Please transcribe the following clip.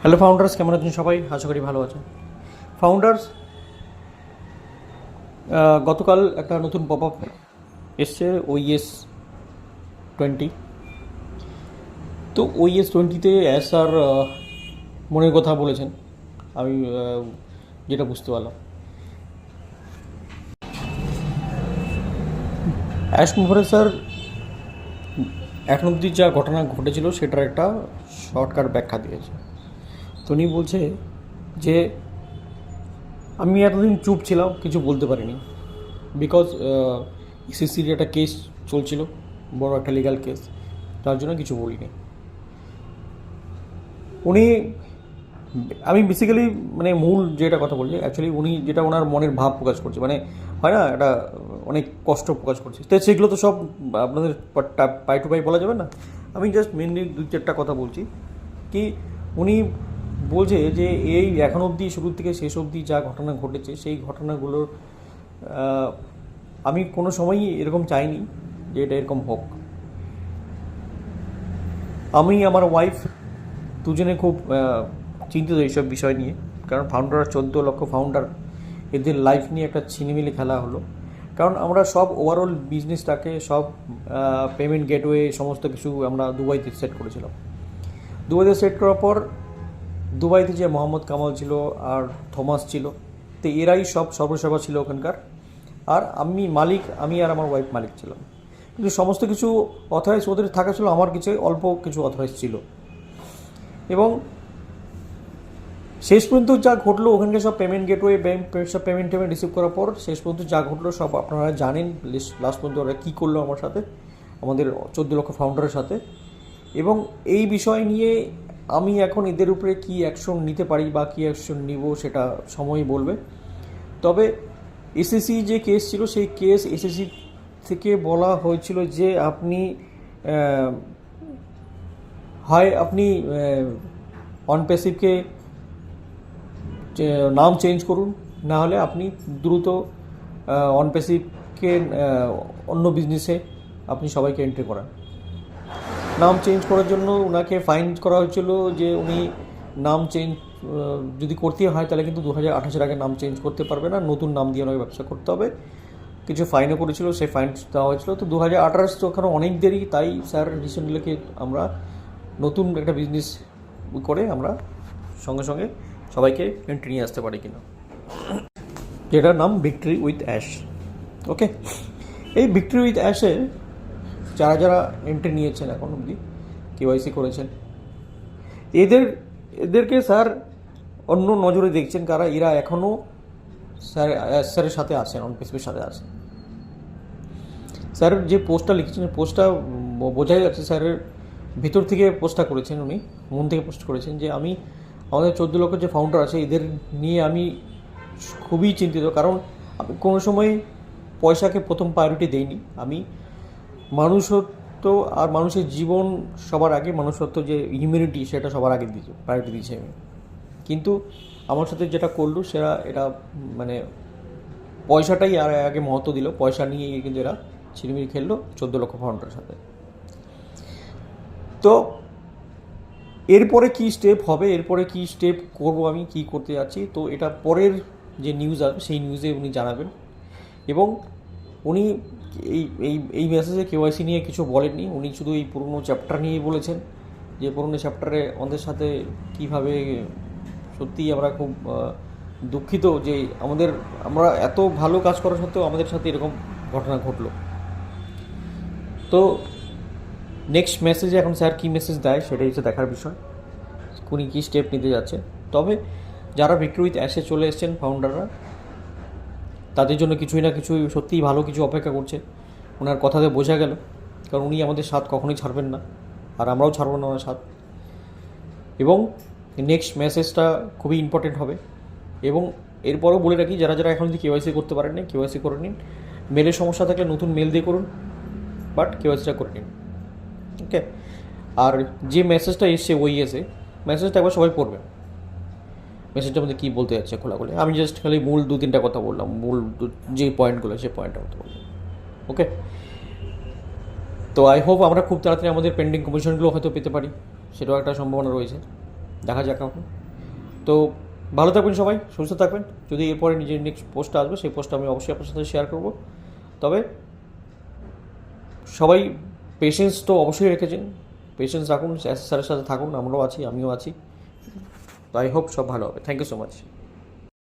Hello founders, কেমন আছেন সবাই? আশা করি ভালো আছেন। ফাউন্ডার্স, গতকাল একটা নতুন পপ আপ এসছে, OES 20। তো OES 20-তে স্যার মনের কথা বলেছেন, আমি যেটা বুঝতে পারলাম। অ্যাশ মুভারে স্যার এখন অবধি যা ঘটনা ঘটেছিল সেটার একটা শর্টকাট ব্যাখ্যা দিয়েছে। তো উনি বলছে যে আমি এতদিন চুপ ছিলাম, কিছু বলতে পারিনি, বিকজ ইসিসির একটা কেস চলছিল, বড় একটা লিগ্যাল কেস, তার জন্য কিছু বলিনি। উনি, আমি বেসিক্যালি মানে মূল যেটা কথা বলছি, অ্যাকচুয়ালি উনি যেটা ওনার মনের ভাব প্রকাশ করছে, মানে হয় না একটা অনেক কষ্ট প্রকাশ করছে, তো সেগুলো তো সব আপনাদের পাই টু পাই বলা যাবে না। আমি জাস্ট মেনলি দুই চারটা কথা বলছি কি উনি বলছে যে এই এখন অবধি শুরু থেকে শেষ অবধি যা ঘটনা ঘটেছে সেই ঘটনাগুলোর আমি কোনো সময়ই এরকম চাইনি যে এটা এরকম হোক। আমি আমার ওয়াইফ দুজনে খুব চিন্তিত এইসব বিষয় নিয়ে, কারণ ফাউন্ডার 14 লক্ষ ফাউন্ডার, এদের লাইফ নিয়ে একটা ছিনিমিলি খেলা হলো। কারণ আমরা সব ওভারঅল বিজনেসটাকে সব পেমেন্ট গেটওয়ে সমস্ত কিছু আমরা দুবাইতে সেট করেছিলাম। দুবাইতে সেট করার পর দুবাইতে যে মোহাম্মদ কামাল ছিল আর থমাস ছিল, তো এরাই সব সর্বসেবা ছিল ওখানকার। আর আমি আর আমার ওয়াইফ মালিক ছিলাম, কিন্তু সমস্ত কিছু অথরাইজ ওদের থাকা ছিল, আমার কিছু অল্প কিছু অথরাইজ ছিল। এবং শেষ পর্যন্ত যা ঘটলো ওখানকার সব পেমেন্ট গেটওয়ে সব পেমেন্ট রিসিভ করার পর শেষ পর্যন্ত যা ঘটলো সব আপনারা জানেন। লাস্ট পর্যন্ত ওরা কী করলো আমার সাথে, আমাদের 14 লক্ষ ফাউন্ডারের সাথে। এবং এই বিষয় নিয়ে আমি এখন এদের উপরে কী অ্যাকশন নিতে পারি বা কী অ্যাকশন নিব সেটা সময় বলবে। তবে এসএসসি যে কেস ছিল সেই কেস এসএসসি থেকে বলা হয়েছিল যে আপনি হয় আপনি অনপ্যাসিভকে নাম চেঞ্জ করুন, না হলে আপনি দ্রুত অনপ্যাসিভকে অন্য বিজনেসে আপনি সবাইকে এন্ট্রি করান। নাম চেঞ্জ করার জন্য ওনাকে ফাইন করা হয়েছিল যে উনি নাম চেঞ্জ যদি করতে হয় তাহলে কিন্তু 2028-এর আগে নাম চেঞ্জ করতে পারবে না, নতুন নাম দিয়ে ওনাকে ব্যবসা করতে হবে। কিছু ফাইনও করেছিল, সেই ফাইন দেওয়া হয়েছিল। তো 2028 তো ওখানে অনেক দেরি, তাই স্যার রিসেন্টলিকে আমরা নতুন একটা বিজনেস করে আমরা সঙ্গে সঙ্গে সবাইকে এন্ট্রি নিয়ে আসতে পারি কিনা, যেটার নাম ভিক্টরি উইথ অ্যাশ। ওকে, এই ভিক্টরি উইথ অ্যাশে যারা যারা এন্ট্রি নিয়েছেন এখন অবধি, কেওয়াইসি করেছেন, এদেরকে স্যার অন্য নজরে দেখছেন, কারা এরা এখনও স্যারের সাথে আছেন, অনপ্যাসিভের সাথে আছেন। স্যার যে পোস্টটা লিখেছেন, পোস্টটা বোঝাই যাচ্ছে স্যারের ভিতর থেকে পোস্টটা করেছেন, উনি মন থেকে পোস্ট করেছেন যে আমি আমাদের 14 লক্ষ যে ফাউন্ডার আছে এদের নিয়ে আমি খুবই চিন্তিত। কারণ আমি কোনো সময় পয়সাকে প্রথম প্রায়োরিটি দেইনি। আমি মানুষত্ব আর মানুষের জীবন সবার আগে, মানুষত্ব যে হিউম্যানিটি সেটা সবার আগে দিয়েছে, প্রায়োরিটি দিয়েছি আমি। কিন্তু আমার সাথে যেটা করলো সেটা এটা মানে পয়সাটাই আর আগে মহত্ব দিল, পয়সা নিয়ে কিন্তু এরা ছিনিমিনি খেললো 14 লক্ষ ফাউন্ডারের সাথে। তো এরপরে কী স্টেপ হবে, এরপরে কী স্টেপ করব, আমি কী করতে যাচ্ছি, তো এটা পরের যে নিউজ আসবে সেই নিউজে উনি জানাবেন। এবং উনি এই এই এই মেসেজে কেওয়াইসি নিয়ে কিছু বলেননি, উনি শুধু এই পুরনো চ্যাপ্টার নিয়েই বলেছেন যে পুরনো চ্যাপ্টারে আমাদের সাথে কীভাবে, সত্যিই আমরা খুব দুঃখিত যে আমরা এত ভালো কাজ করা সত্ত্বেও আমাদের সাথে এরকম ঘটনা ঘটলো। তো নেক্সট মেসেজে এখন স্যার কী মেসেজ দেয় সেটাই হচ্ছে দেখার বিষয়, উনি কী স্টেপ নিতে যাচ্ছে। তবে যারা ভিক্টরি উইথ অ্যাশে চলে এসছেন ফাউন্ডাররা, তাদের জন্য কিছুই না কিছুই সত্যিই ভালো কিছু অপেক্ষা করছে, ওনার কথাতে বোঝা গেল। কারণ উনি আমাদের সাথ কখনোই ছাড়বেন না, আর আমরাও ছাড়বো না ওনার সাথ। এবং নেক্সট মেসেজটা খুবই ইম্পর্টেন্ট হবে। এবং এরপরেও বলে রাখি, যারা যারা এখন যদি কেওয়াইসি করতে পারেন না, কেওয়াইসি করে নিন। মেলের সমস্যা থাকলে নতুন মেল দিয়ে করুন, বাট কেওয়াইসিটা করে নিন। ওকে, আর যে মেসেজটা এসছে ওইএসে, মেসেজটা একবার সবাই পড়বেন। মেসেজটার মধ্যে কী বলতে যাচ্ছে খোলাখুলি, আমি জাস্ট খালি মূল 2-3টা কথা বললাম, মূল যে পয়েন্টগুলো সেই পয়েন্টটা কথা বললাম। ওকে, তো আই হোপ আমরা খুব তাড়াতাড়ি আমাদের পেন্ডিং কমিশনগুলো হয়তো পেতে পারি, সেটাও একটা সম্ভাবনা রয়েছে। দেখা যাক এখন। তো ভালো থাকবেন সবাই, সুস্থ থাকবেন। যদি এরপরে নিজের নেক্সট পোস্টটা আসবে সেই পোস্টটা আমি অবশ্যই আপনার সাথে শেয়ার করব। তবে সবাই পেশেন্স তো অবশ্যই রেখেছেন, পেশেন্স রাখুন, স্যারের সাথে থাকুন, আমরাও আছি, আমিও আছি। তো আই হোপ সব ভালো হবে। Thank you so much.